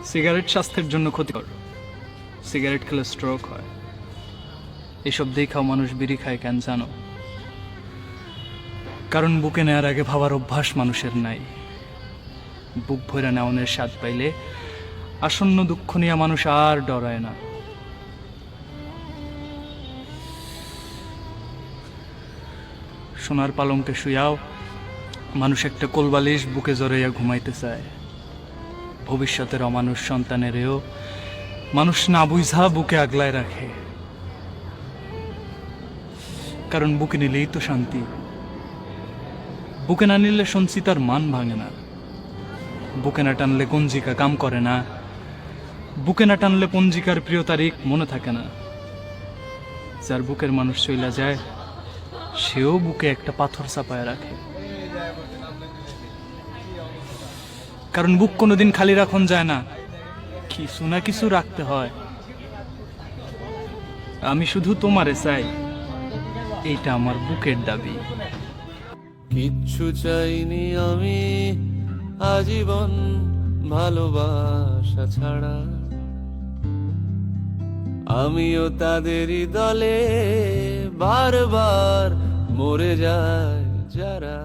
Cigarette স্বাস্থ্যের জন্য ক্ষতিকর, সিগারেট খেলে স্ট্রোক হয়। এসব দেখাও মানুষ বিড়ি খায় কেন জানো? কারণ বুকে নেওয়ার আগে ভাবার অভ্যাস মানুষের নাই। বুক ভরে নেওয়ানোর স্বাদ পাইলে আসন্ন দুঃখ নিয়ে মানুষ আর ডরায় না। সোনার পালঙ্কে শুয়াও মানুষ একটা কোলবালিশ বুকে জড়াইয়া ঘুমাইতে চায়। ভবিষ্যতের অমানুষ সন্তানেরও মানুষ না বুঝা বুকে আগলায় রাখে। কারণ বুকে নিলেই তো শান্তি, বুকে না নিলে সঞ্চিতার মান ভাঙে না। বুকে না টানলে গঞ্জিকা কাম করে না, বুকে না টানলে পঞ্জিকার প্রিয় তারিখ মনে থাকে না। যার বুকের মানুষ চইলা যায় সেও বুকে একটা পাথর চাপায় রাখে। কারণ বুক কোনোদিন খালি রাখন যায় না, কিছু না কিছু রাখতে হয়। আমি শুধু তোমারে চাই, এইটা আমার বুকের দাবি। কিচ্ছু চাইনি আমি আজীবন ভালোবাসা ছাড়া, আমিও তাদেরই দলে বারবার মরে যায় যারা।